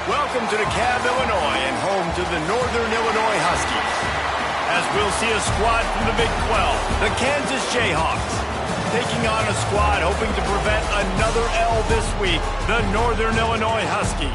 Welcome to DeKalb, Illinois, and home to the Northern Illinois Huskies. As we'll see a squad from the Big 12, the Kansas Jayhawks, taking on a squad hoping to prevent another L this week, the Northern Illinois Huskies.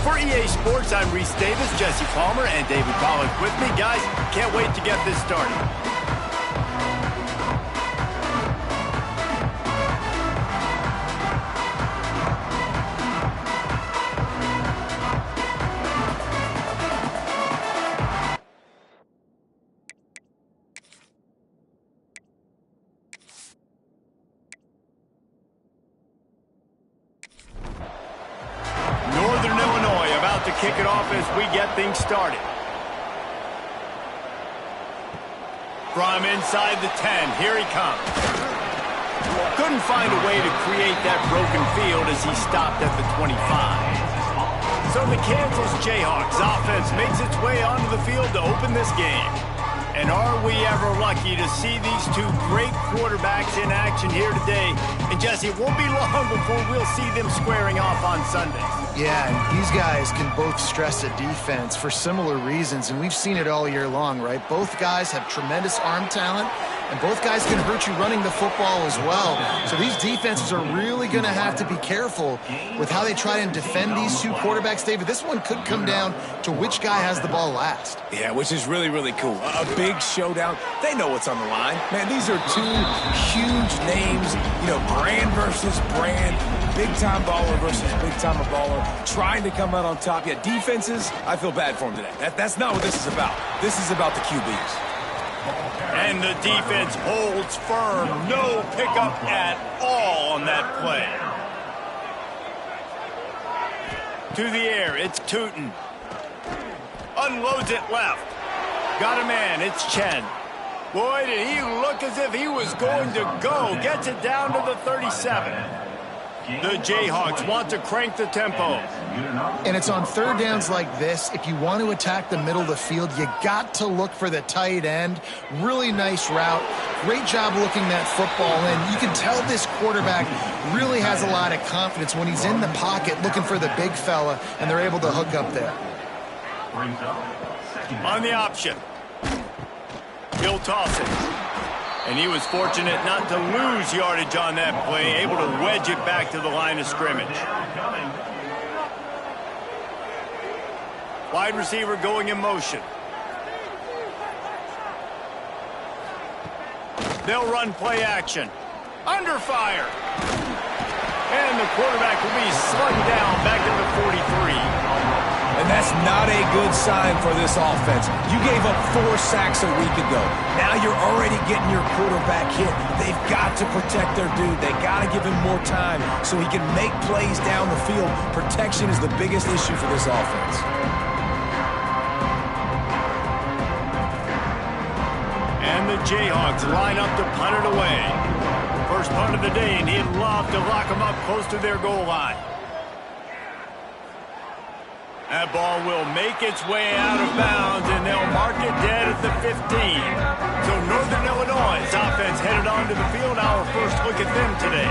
For EA Sports, I'm Reese Davis, Jesse Palmer, and David Pollock with me. Guys, can't wait to get this started. To kick it off as we get things started. From inside the 10, here he comes. Couldn't find a way to create that broken field as he stopped at the 25. So the Kansas Jayhawks offense makes its way onto the field to open this game. And are we ever lucky to see these two great quarterbacks in action here today? And Jesse, it won't be long before we'll see them squaring off on Sunday. Yeah, and these guys can both stress a defense for similar reasons, and we've seen it all year long, right? Both guys have tremendous arm talent, and both guys can hurt you running the football as well. So these defenses are really going to have to be careful with how they try and defend these two quarterbacks, David. This one could come down to which guy has the ball last. Yeah, which is really, really cool. A big showdown. They know what's on the line. Man, these are two huge names, brand versus brand, big-time baller versus big-time baller, trying to come out on top. Yeah, defenses, I feel bad for them today. That's not what this is about. This is about the QBs. And the defense holds firm. No pickup at all on that play. To the air, it's Tootin. Unloads it left. Got a man, it's Chen. Boy, did he look as if he was going to go. Gets it down to the 37. The Jayhawks want to crank the tempo. And it's on third downs like this. If you want to attack the middle of the field, you got to look for the tight end. Really nice route. Great job looking that football in. You can tell this quarterback really has a lot of confidence when he's in the pocket looking for the big fella, and they're able to hook up there. On the option. He'll toss it. And he was fortunate not to lose yardage on that play, able to wedge it back to the line of scrimmage. Wide receiver going in motion. They'll run play action. Under fire. And the quarterback will be slung down back to the 43. And that's not a good sign for this offense. You gave up 4 sacks a week ago. Now you're already getting your quarterback hit. They've got to protect their dude. They got to give him more time so he can make plays down the field. Protection is the biggest issue for this offense. And the Jayhawks line up to punt it away. First punt of the day, and he'd love to lock them up close to their goal line. That ball will make its way out of bounds, and they'll mark it dead at the 15. So Northern Illinois' offense headed onto the field. Our first look at them today.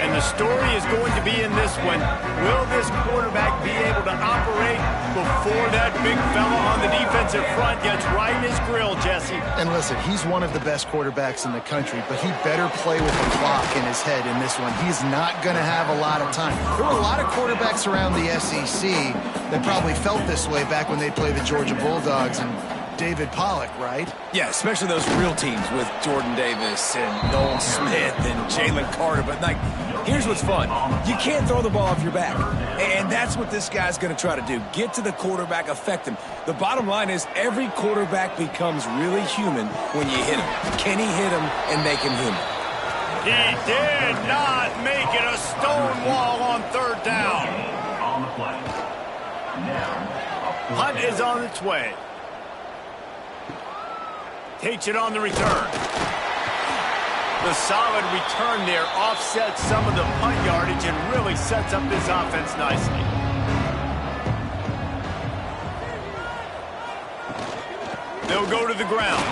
And the story is going to be in this one. Will this quarterback be able to operate before that big fella on the defensive front gets right in his grill, Jesse? And listen, he's one of the best quarterbacks in the country, but he better play with the clock in his head in this one. He's not going to have a lot of time. There were a lot of quarterbacks around the SEC that probably felt this way back when they played the Georgia Bulldogs and David Pollock, right? Yeah, especially those real teams with Jordan Davis and Nolan Smith and Jalen Carter. But, here's what's fun. You can't throw the ball off your back. And that's what this guy's going to try to do. Get to the quarterback, affect him. The bottom line is every quarterback becomes really human when you hit him. Can he hit him and make him human? He did not make it a stone wall on third down. On the play. Hunt is on its way. Takes it on the return. The solid return there offsets some of the punt yardage and really sets up this offense nicely. They'll go to the ground.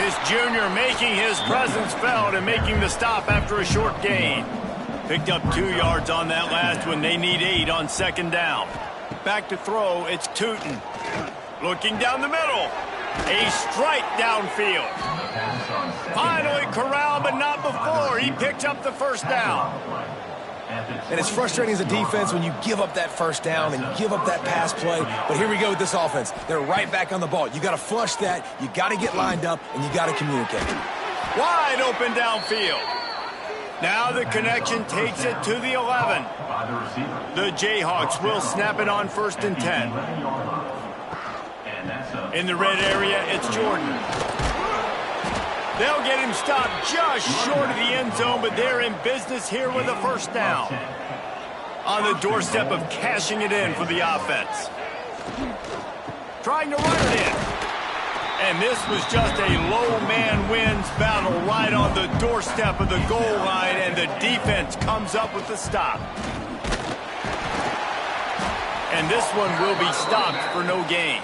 This junior making his presence felt and making the stop after a short gain. Picked up 2 yards on that last one. They need 8 on second down. Back to throw, it's Tootin. Looking down the middle. A strike downfield. Finally corralled, but not before. He picked up the first down. And it's frustrating as a defense when you give up that first down and give up that pass play. But here we go with this offense. They're right back on the ball. You got to flush that. You got to get lined up, and you got to communicate. Wide open downfield. Now the connection takes it to the 11. The Jayhawks will snap it on 1st and 10. In the red area, it's Jordan. They'll get him stopped just short of the end zone, but they're in business here with a first down. On the doorstep of cashing it in for the offense. Trying to run it in. And this was just a low man wins battle right on the doorstep of the goal line, and the defense comes up with the stop. And this one will be stopped for no gain.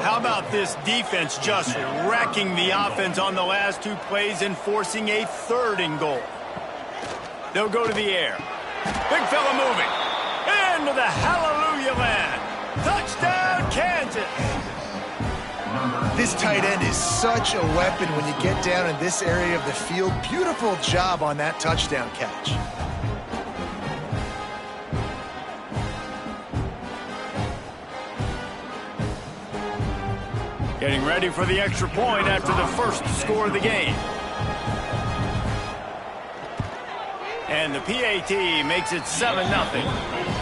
How about this defense just wrecking the offense on the last 2 plays and forcing a 3rd and goal? They'll go to the air. Big fella moving. Into the hallelujah land. Touchdown, Kansas. This tight end is such a weapon when you get down in this area of the field. Beautiful job on that touchdown catch. Getting ready for the extra point after the first score of the game. And the PAT makes it 7-0.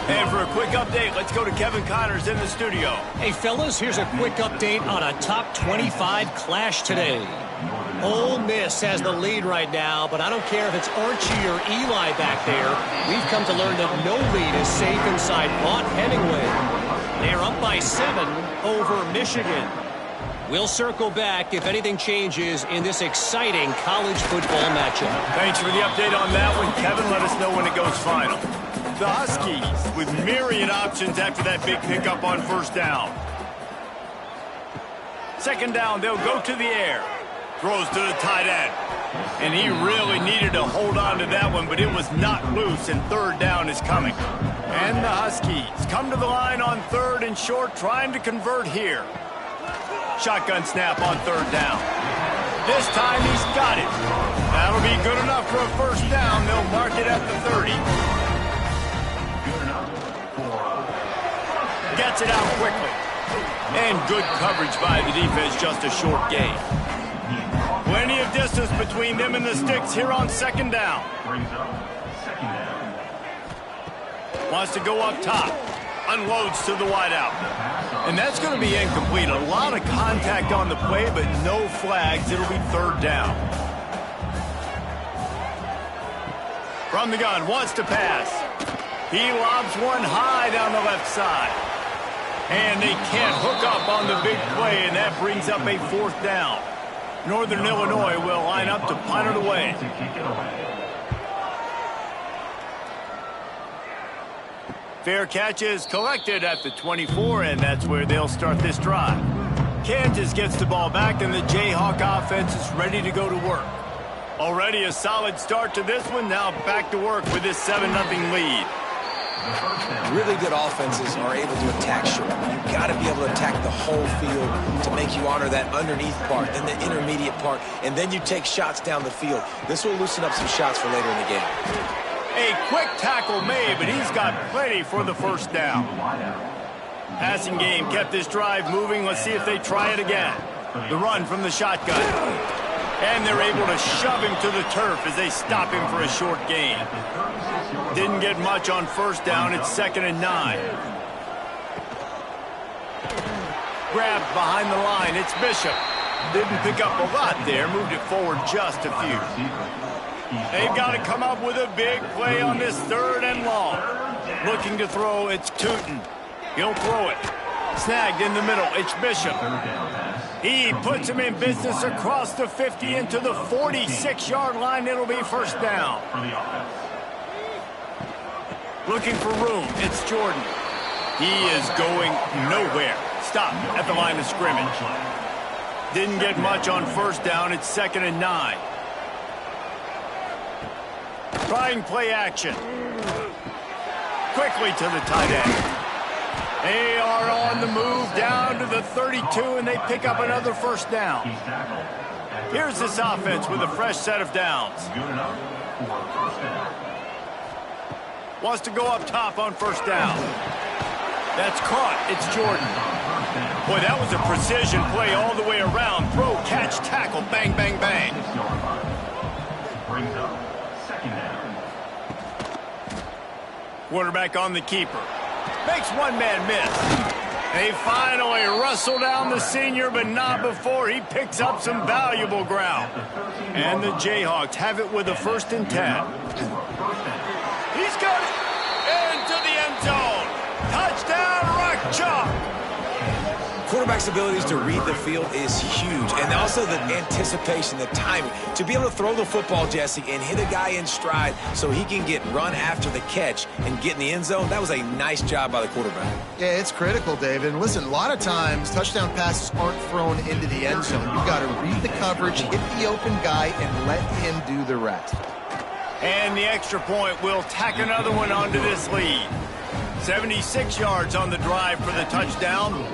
And for a quick update, let's go to Kevin Connors in the studio. Hey, fellas, here's a quick update on a top 25 clash today. Ole Miss has the lead right now, but I don't care if it's Archie or Eli back there. We've come to learn that no lead is safe inside Vaught-Hemingway. They're up by 7 over Michigan. We'll circle back if anything changes in this exciting college football matchup. Thanks for the update on that one, Kevin. Let us know when it goes final. The Huskies with myriad options after that big pickup on 1st down. 2nd down, they'll go to the air. Throws to the tight end. And he really needed to hold on to that one, but it was not loose, and 3rd down is coming. And the Huskies come to the line on 3rd and short, trying to convert here. Shotgun snap on 3rd down. This time he's got it. That'll be good enough for a first down. They'll mark it at the 30. Gets it out quickly. And good coverage by the defense, just a short gain. Plenty of distance between them and the sticks here on 2nd down. Wants to go up top. Unloads to the wideout. And that's going to be incomplete. A lot of contact on the play, but no flags. It'll be 3rd down. From the gun, wants to pass. He lobs one high down the left side. And they can't hook up on the big play, and that brings up a 4th down. Northern Illinois will line up to punt it away. Fair catch is collected at the 24, and that's where they'll start this drive. Kansas gets the ball back, and the Jayhawk offense is ready to go to work. Already a solid start to this one. Now back to work with this 7-0 lead. Really good offenses are able to attack short. You've got to be able to attack the whole field to make you honor that underneath part, then the intermediate part, and then you take shots down the field. This will loosen up some shots for later in the game. A quick tackle made, but he's got plenty for the first down. Passing game kept this drive moving. Let's see if they try it again. The run from the shotgun. And they're able to shove him to the turf as they stop him for a short gain. Didn't get much on 1st down. It's 2nd and 9. Grabbed behind the line. It's Bishop. Didn't pick up a lot there. Moved it forward just a few. They've got to come up with a big play on this 3rd and long. Looking to throw, it's Tootin. He'll throw it. Snagged in the middle, it's Bishop. He puts him in business across the 50 into the 46-yard line. It'll be 1st down. Looking for room, it's Jordan. He is going nowhere. Stop at the line of scrimmage. Didn't get much on 1st down. It's 2nd and 9. Trying play action. Quickly to the tight end. They are on the move down to the 32, and they pick up another first down. Here's this offense with a fresh set of downs. Wants to go up top on first down. That's caught. It's Jordan. Boy, that was a precision play all the way around. Throw, catch, tackle, bang, bang, bang. Quarterback on the keeper. Makes one man miss. They finally rustle down the senior, but not before he picks up some valuable ground. And the Jayhawks have it with a 1st and 10. He's got it into the end zone. Touchdown, Rock Chalk. Quarterback's abilities to read the field is huge, and also the anticipation, the timing. To be able to throw the football, Jesse, and hit a guy in stride so he can get run after the catch and get in the end zone, that was a nice job by the quarterback. Yeah, it's critical, David. And listen, a lot of times touchdown passes aren't thrown into the end zone. You've got to read the coverage, hit the open guy, and let him do the rest. And the extra point will tack another one onto this lead. 76 yards on the drive for the touchdown.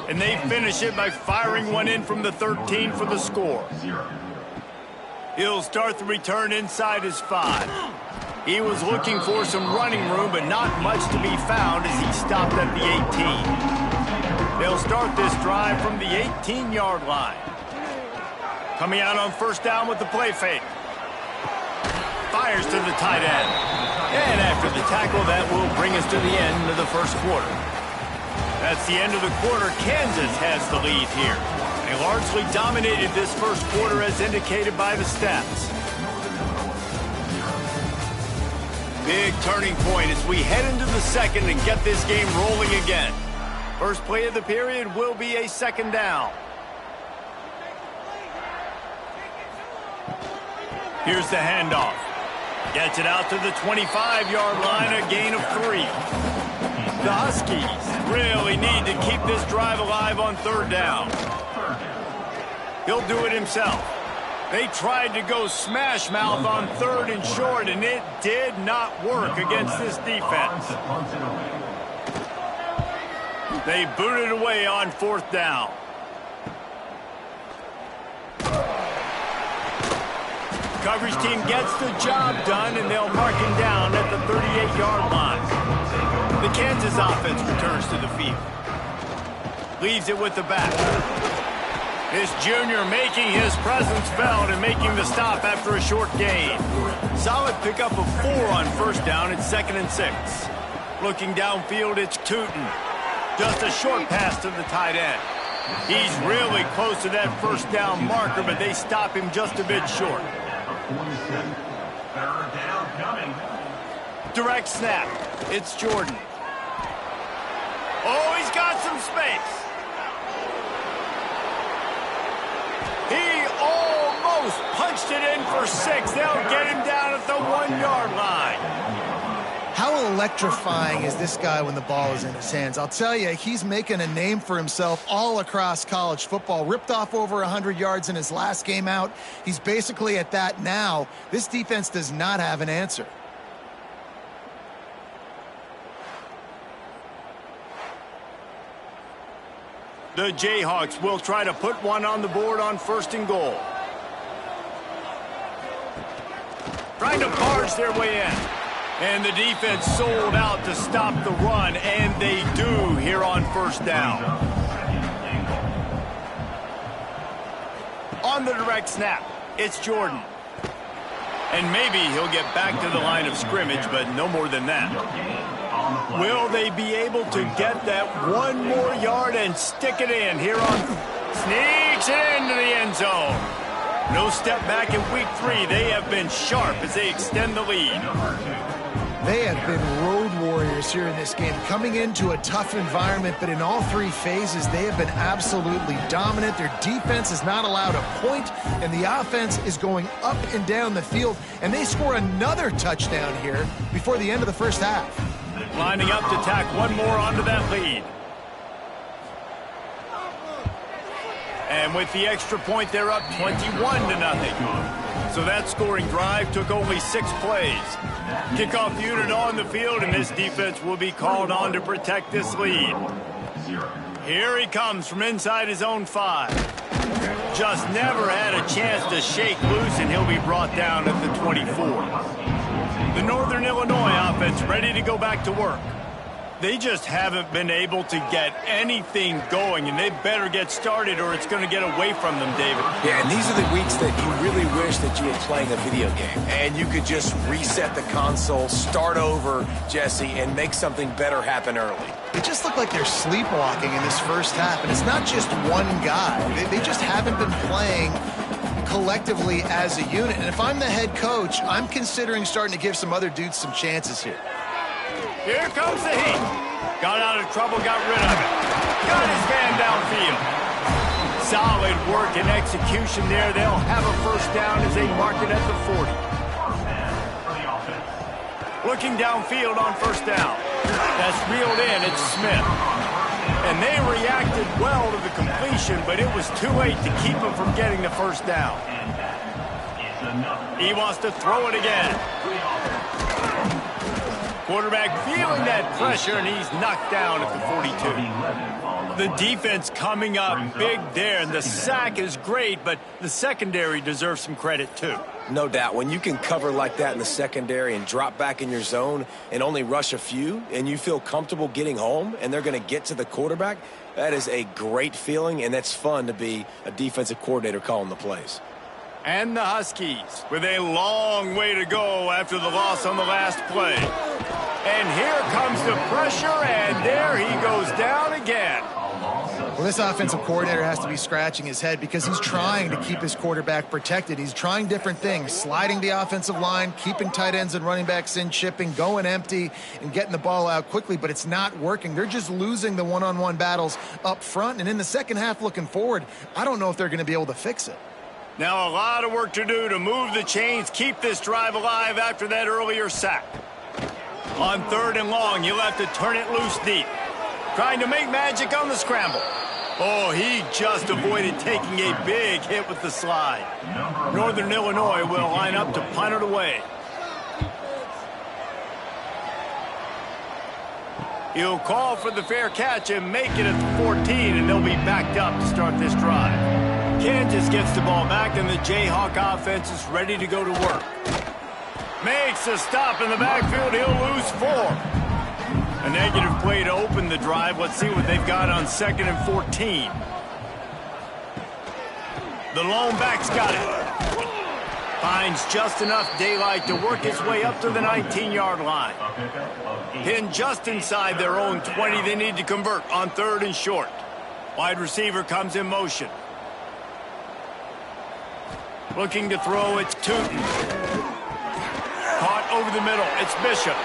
And they finish it by firing one in from the 13 for the score. He'll start the return inside his 5. He was looking for some running room, but not much to be found as he stopped at the 18. They'll start this drive from the 18-yard line. Coming out on first down with the play fake. Fires to the tight end. And after the tackle, that will bring us to the end of the first quarter. That's the end of the quarter. Kansas has the lead here. They largely dominated this first quarter as indicated by the stats. Big turning point as we head into the second and get this game rolling again. First play of the period will be a 2nd down. Here's the handoff. Gets it out to the 25-yard line, a gain of 3. The Huskies really need to keep this drive alive on 3rd down. He'll do it himself. They tried to go smash mouth on 3rd and short, and it did not work against this defense. They booted away on 4th down. Coverage team gets the job done, and they'll mark him down at the 38-yard line. The Kansas offense returns to the field. Leaves it with the back. This junior making his presence felt and making the stop after a short gain. Solid pickup of 4 on first down. It's 2nd and 6. Looking downfield, it's Tootin. Just a short pass to the tight end. He's really close to that first down marker, but they stop him just a bit short. Direct snap. It's Jordan. Oh, he's got some space. He almost punched it in for 6. They'll get him down at the 1-yard line. How electrifying is this guy when the ball is in his hands? I'll tell you, he's making a name for himself all across college football. Ripped off over 100 yards in his last game out. He's basically at that now. This defense does not have an answer. The Jayhawks will try to put one on the board on 1st and goal. Trying to barge their way in. And the defense sold out to stop the run, and they do here on 1st down. On the direct snap, it's Jordan. And maybe he'll get back to the line of scrimmage, but no more than that. Will they be able to get that 1 more yard and stick it in here on... Sneaks it into the end zone. No step back in week 3. They have been sharp as they extend the lead. They have been road warriors here in this game, coming into a tough environment, but in all 3 phases, they have been absolutely dominant. Their defense is not allowed a point, and the offense is going up and down the field, and they score another touchdown here before the end of the first half. Lining up to tack 1 more onto that lead. And with the extra point, they're up 21-0. So that scoring drive took only 6 plays. Kickoff unit on the field, and this defense will be called on to protect this lead. Here he comes from inside his own 5. Just never had a chance to shake loose, and he'll be brought down at the 24. The Northern Illinois offense ready to go back to work. They just haven't been able to get anything going, and they better get started or it's going to get away from them, David. Yeah, and these are the weeks that you really wish that you were playing a video game and you could just reset the console, start over, Jesse, and make something better happen early. It just looked like they're sleepwalking in this first half, and it's not just one guy. They just haven't been playing collectively as a unit. And if I'm the head coach, I'm considering starting to give some other dudes some chances here. Here comes the heat. Got out of trouble, got rid of it. Got his man downfield. Solid work and execution there. They'll have a first down as they mark it at the 40. Looking downfield on first down. That's reeled in. It's Smith. And they reacted well to the completion, but it was too late to keep him from getting the first down. He wants to throw it again. Quarterback feeling that pressure, and he's knocked down at the 42. The defense coming up big there, and the sack is great, but the secondary deserves some credit too. No doubt. When you can cover like that in the secondary and drop back in your zone and only rush a few, and you feel comfortable getting home, and they're going to get to the quarterback, that is a great feeling, and that's fun to be a defensive coordinator calling the plays. And the Huskies with a long way to go after the loss on the last play. And here comes the pressure, and there he goes down again. Well, this offensive coordinator has to be scratching his head because he's trying to keep his quarterback protected. He's trying different things, sliding the offensive line, keeping tight ends and running backs in, chipping, going empty, and getting the ball out quickly, but it's not working. They're just losing the one-on-one battles up front, and in the second half looking forward, I don't know if they're going to be able to fix it. Now a lot of work to do to move the chains, keep this drive alive after that earlier sack. On 3rd and long, you'll have to turn it loose deep. Trying to make magic on the scramble. Oh, he just avoided taking a big hit with the slide. Northern Illinois will line up to punt it away. He'll call for the fair catch and make it at the 14, and they'll be backed up to start this drive. Kansas gets the ball back, and the Jayhawk offense is ready to go to work. Makes a stop in the backfield. He'll lose 4. A negative play to open the drive. Let's see what they've got on 2nd and 14. The lone back's got it. Finds just enough daylight to work his way up to the 19-yard line. Pinned just inside their own 20. They need to convert on 3rd and short. Wide receiver comes in motion. Looking to throw, it's Tootin. Caught over the middle, it's Bishop.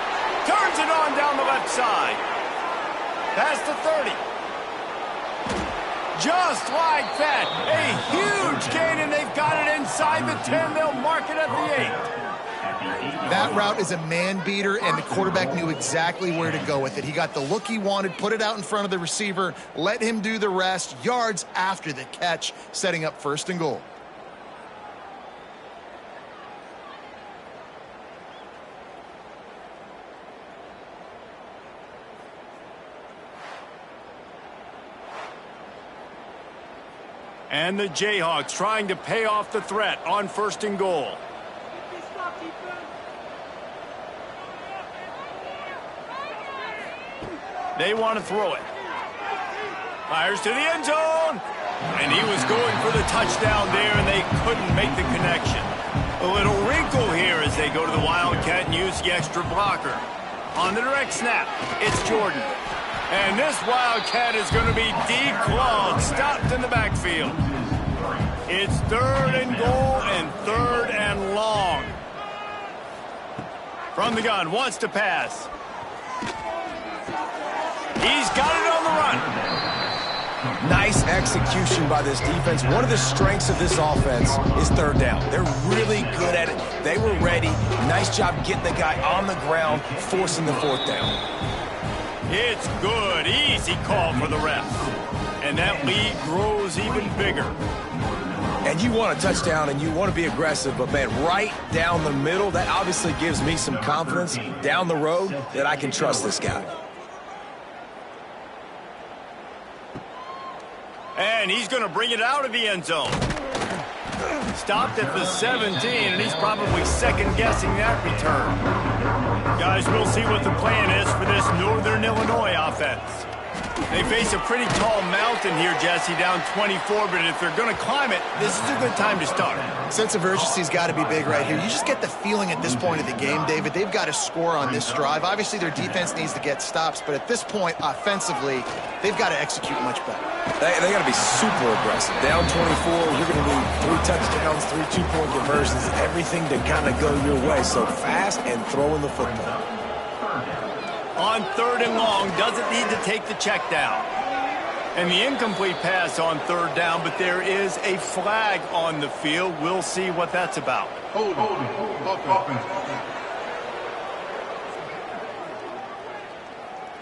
Turns it on down the left side. Past the 30. Just like that, a huge gain, and they've got it inside the 10. They'll mark it at the 8. That route is a man beater, and the quarterback knew exactly where to go with it. He got the look he wanted, put it out in front of the receiver, let him do the rest, yards after the catch, setting up 1st and goal. And the Jayhawks trying to pay off the threat on 1st and goal. They want to throw it. Fires to the end zone. And he was going for the touchdown there, and they couldn't make the connection. A little wrinkle here as they go to the Wildcat and use the extra blocker. On the direct snap, it's Jordan. And this Wildcat is going to be declawed, stopped in the backfield. It's 3rd and goal and 3rd and long. From the gun, wants to pass. He's got it on the run. Nice execution by this defense. One of the strengths of this offense is 3rd down. They're really good at it. They were ready. Nice job getting the guy on the ground, forcing the 4th down. It's good. Easy call for the refs. And that lead grows even bigger. And you want a touchdown and you want to be aggressive, but, man, right down the middle, that obviously gives me some confidence down the road that I can trust this guy. And he's going to bring it out of the end zone. Stopped at the 17, and he's probably second-guessing that return. Guys, we'll see what the plan is for this Northern Illinois offense. They face a pretty tall mountain here, Jesse, down 24, but if they're going to climb it, this is a good time to start. Sense of urgency's got to be big right here. You just get the feeling at this point of the game, David, they've got to score on this drive. Obviously, their defense needs to get stops, but at this point, offensively, they've got to execute much better. They got to be super aggressive. Down 24, you're going to need 3 touchdowns, 3 two-point conversions, everything to kind of go your way. So fast and throwing the football. On 3rd and long, doesn't need to take the check down. And the incomplete pass on 3rd down, but there is a flag on the field. We'll see what that's about.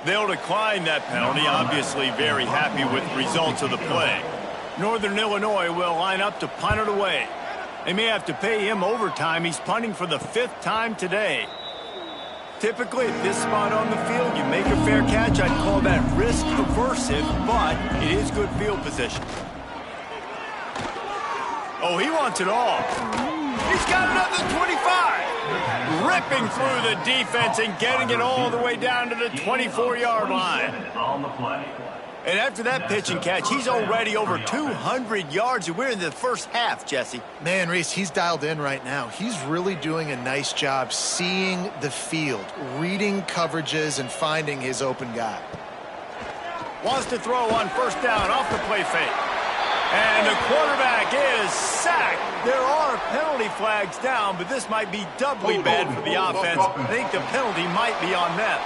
They'll decline that penalty, obviously very happy with the results of the play. Northern Illinois will line up to punt it away. They may have to pay him overtime. He's punting for the 5th time today. Typically, at this spot on the field, you make a fair catch. I'd call that risk aversive, but it is good field position. Oh, he wants it all. He's got another 25. Ripping through the defense and getting it all the way down to the 24-yard line. And after that pitch and catch, he's already over 200 yards, and we're in the first half, Jesse. Man, Reese, he's dialed in right now. He's really doing a nice job seeing the field, reading coverages, and finding his open guy. Wants to throw on 1st down off the play fake. And the quarterback is sacked. There are penalty flags down, but this might be doubly bad for the offense. I think the penalty might be on them.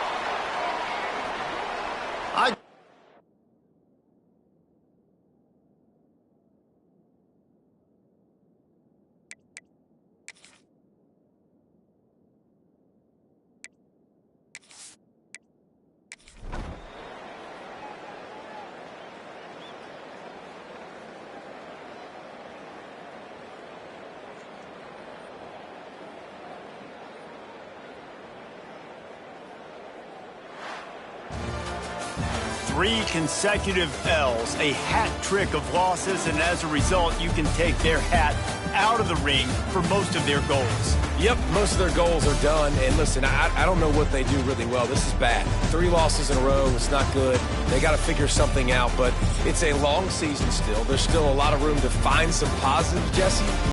Three consecutive L's, a hat trick of losses, and as a result, you can take their hat out of the ring for most of their goals. Yep, most of their goals are done. And listen, I don't know what they do really well. This is bad. 3 losses in a row. It's not good. They got to figure something out, but it's a long season still. There's still a lot of room to find some positives, Jesse.